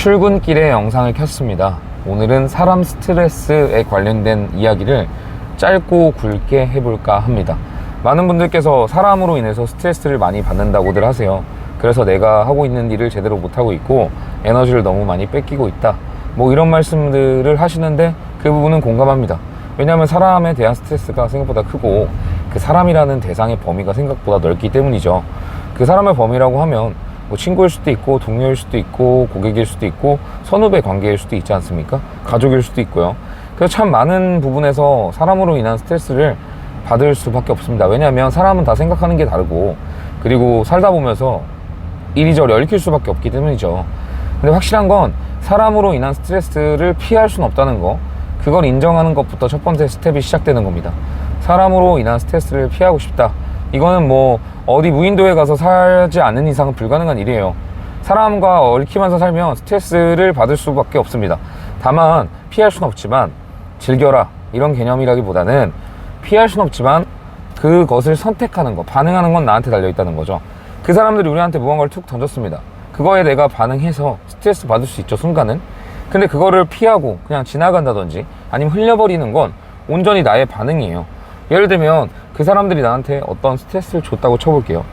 출근길에 영상을 켰습니다. 오늘은 사람 스트레스에 관련된 이야기를 짧고 굵게 해볼까 합니다. 많은 분들께서 사람으로 인해서 스트레스를 많이 받는다고들 하세요. 그래서 내가 하고 있는 일을 제대로 못하고 있고 에너지를 너무 많이 뺏기고 있다, 뭐 이런 말씀들을 하시는데 그 부분은 공감합니다. 왜냐하면 사람에 대한 스트레스가 생각보다 크고 그 사람이라는 대상의 범위가 생각보다 넓기 때문이죠. 그 사람의 범위라고 하면 뭐 친구일 수도 있고 동료일 수도 있고 고객일 수도 있고 선후배 관계일 수도 있지 않습니까? 가족일 수도 있고요. 그래서 참 많은 부분에서 사람으로 인한 스트레스를 받을 수밖에 없습니다. 왜냐하면 사람은 다 생각하는 게 다르고, 그리고 살다 보면서 이리저리 얽힐 수밖에 없기 때문이죠. 근데 확실한 건 사람으로 인한 스트레스를 피할 수는 없다는 거, 그걸 인정하는 것부터 첫 번째 스텝이 시작되는 겁니다. 사람으로 인한 스트레스를 피하고 싶다, 이거는 뭐 어디 무인도에 가서 살지 않는 이상은 불가능한 일이에요. 사람과 얽히면서 살면 스트레스를 받을 수밖에 없습니다. 다만 피할 수는 없지만 즐겨라, 이런 개념이라기보다는 피할 수는 없지만 그것을 선택하는 거, 반응하는 건 나한테 달려있다는 거죠. 그 사람들이 우리한테 무언가를 툭 던졌습니다. 그거에 내가 반응해서 스트레스 받을 수 있죠, 순간은. 근데 그거를 피하고 그냥 지나간다든지 아니면 흘려버리는 건 온전히 나의 반응이에요. 예를 들면 그 사람들이 나한테 어떤 스트레스를 줬다고 쳐볼게요.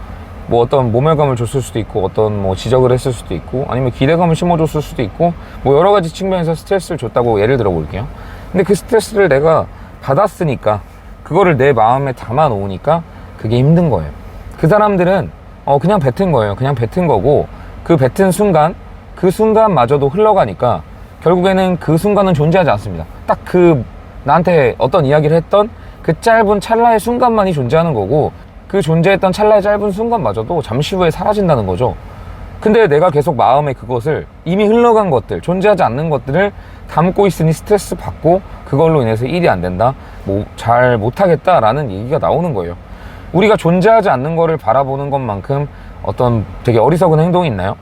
뭐 어떤 모멸감을 줬을 수도 있고, 어떤 뭐 지적을 했을 수도 있고, 아니면 기대감을 심어줬을 수도 있고, 뭐 여러 가지 측면에서 스트레스를 줬다고 예를 들어 볼게요. 근데 그 스트레스를 내가 받았으니까, 그거를 내 마음에 담아 놓으니까 그게 힘든 거예요. 그 사람들은 그냥 뱉은 거예요. 그냥 뱉은 거고, 그 뱉은 순간, 그 순간마저도 흘러가니까 결국에는 그 순간은 존재하지 않습니다. 딱 그 나한테 어떤 이야기를 했던 그 짧은 찰나의 순간만이 존재하는 거고, 그 존재했던 찰나의 짧은 순간마저도 잠시 후에 사라진다는 거죠. 근데 내가 계속 마음에 그것을, 이미 흘러간 것들, 존재하지 않는 것들을 담고 있으니 스트레스 받고 그걸로 인해서 일이 안 된다, 뭐 잘 못하겠다라는 얘기가 나오는 거예요. 우리가 존재하지 않는 거를 바라보는 것만큼 어떤 되게 어리석은 행동이 있나요?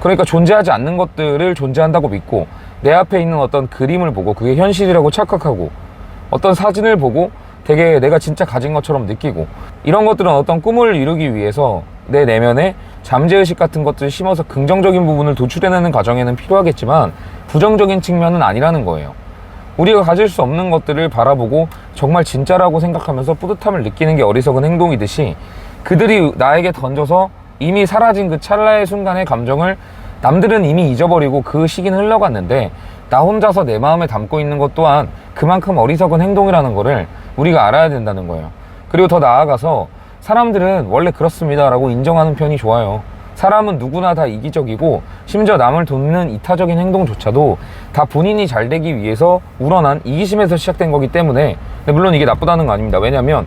그러니까 존재하지 않는 것들을 존재한다고 믿고, 내 앞에 있는 어떤 그림을 보고 그게 현실이라고 착각하고, 어떤 사진을 보고 되게 내가 진짜 가진 것처럼 느끼고, 이런 것들은 어떤 꿈을 이루기 위해서 내 내면에 잠재의식 같은 것들을 심어서 긍정적인 부분을 도출해내는 과정에는 필요하겠지만 부정적인 측면은 아니라는 거예요. 우리가 가질 수 없는 것들을 바라보고 정말 진짜라고 생각하면서 뿌듯함을 느끼는 게 어리석은 행동이듯이, 그들이 나에게 던져서 이미 사라진 그 찰나의 순간의 감정을 남들은 이미 잊어버리고 그 시기는 흘러갔는데 나 혼자서 내 마음에 담고 있는 것 또한 그만큼 어리석은 행동이라는 거를 우리가 알아야 된다는 거예요. 그리고 더 나아가서 사람들은 원래 그렇습니다 라고 인정하는 편이 좋아요. 사람은 누구나 다 이기적이고, 심지어 남을 돕는 이타적인 행동조차도 다 본인이 잘 되기 위해서 우러난 이기심에서 시작된 거기 때문에, 근데 물론 이게 나쁘다는 거 아닙니다. 왜냐면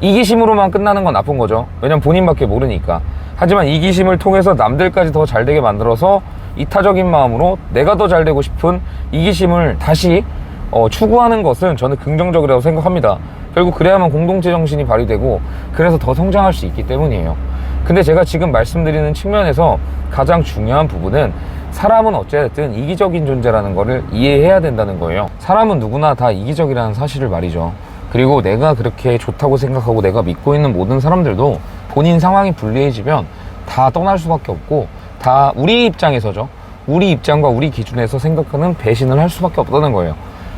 이기심으로만 끝나는 건 나쁜 거죠. 왜냐면 본인밖에 모르니까. 하지만 이기심을 통해서 남들까지 더 잘 되게 만들어서 이타적인 마음으로 내가 더 잘 되고 싶은 이기심을 다시 추구하는 것은 저는 긍정적이라고 생각합니다. 결국 그래야만 공동체 정신이 발휘되고, 그래서 더 성장할 수 있기 때문이에요. 근데 제가 지금 말씀드리는 측면에서 가장 중요한 부분은 사람은 어찌됐든 이기적인 존재라는 거를 이해해야 된다는 거예요. 사람은 누구나 다 이기적이라는 사실을 말이죠. 그리고 내가 그렇게 좋다고 생각하고 내가 믿고 있는 모든 사람들도 본인 상황이 불리해지면 다 떠날 수밖에 없고, 다 우리 입장에서죠. 우리 입장과 우리 기준에서 생각하는 배신을 할 수밖에 없다는 거예요.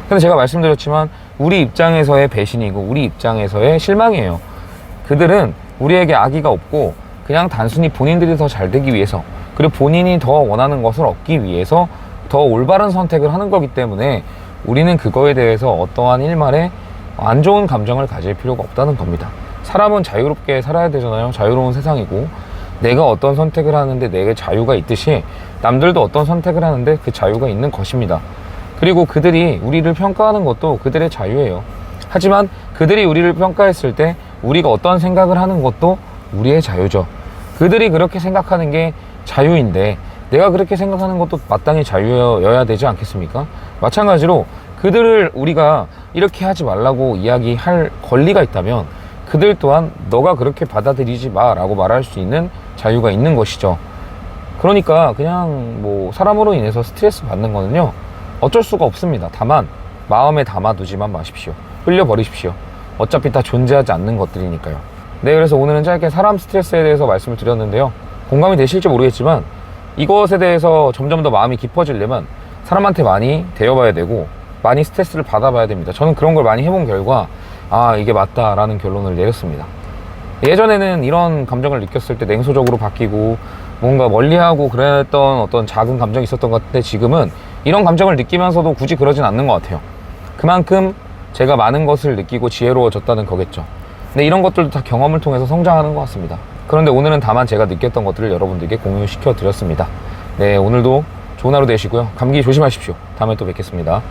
근데 제가 말씀드렸지만 우리 입장에서의 배신이고 우리 입장에서의 실망이에요. 그들은 우리에게 악의가 없고 그냥 단순히 본인들이 더 잘 되기 위해서, 그리고 본인이 더 원하는 것을 얻기 위해서 더 올바른 선택을 하는 거기 때문에 우리는 그거에 대해서 어떠한 일말에 안 좋은 감정을 가질 필요가 없다는 겁니다. 사람은 자유롭게 살아야 되잖아요. 자유로운 세상이고, 내가 어떤 선택을 하는데 내게 자유가 있듯이 남들도 어떤 선택을 하는데 그 자유가 있는 것입니다. 그리고 그들이 우리를 평가하는 것도 그들의 자유예요. 하지만 그들이 우리를 평가했을 때 우리가 어떤 생각을 하는 것도 우리의 자유죠. 그들이 그렇게 생각하는 게 자유인데 내가 그렇게 생각하는 것도 마땅히 자유여야 되지 않겠습니까? 마찬가지로 그들을 우리가 이렇게 하지 말라고 이야기할 권리가 있다면 그들 또한 너가 그렇게 받아들이지 마 라고 말할 수 있는 자유가 있는 것이죠. 그러니까 그냥 뭐 사람으로 인해서 스트레스 받는 거는요, 어쩔 수가 없습니다. 다만 마음에 담아두지만 마십시오. 흘려버리십시오. 어차피 다 존재하지 않는 것들이니까요. 네, 그래서 오늘은 짧게 사람 스트레스에 대해서 말씀을 드렸는데요. 공감이 되실지 모르겠지만 이것에 대해서 점점 더 마음이 깊어지려면 사람한테 많이 대여봐야 되고 많이 스트레스를 받아봐야 됩니다. 저는 그런 걸 많이 해본 결과 아, 이게 맞다라는 결론을 내렸습니다. 예전에는 이런 감정을 느꼈을 때 냉소적으로 바뀌고 뭔가 멀리하고 그랬던 어떤 작은 감정이 있었던 것 같은데, 지금은 이런 감정을 느끼면서도 굳이 그러진 않는 것 같아요. 그만큼 제가 많은 것을 느끼고 지혜로워졌다는 거겠죠. 근데 이런 것들도 다 경험을 통해서 성장하는 것 같습니다. 그런데 오늘은 다만 제가 느꼈던 것들을 여러분들께 공유시켜 드렸습니다. 네, 오늘도 좋은 하루 되시고요. 감기 조심하십시오. 다음에 또 뵙겠습니다.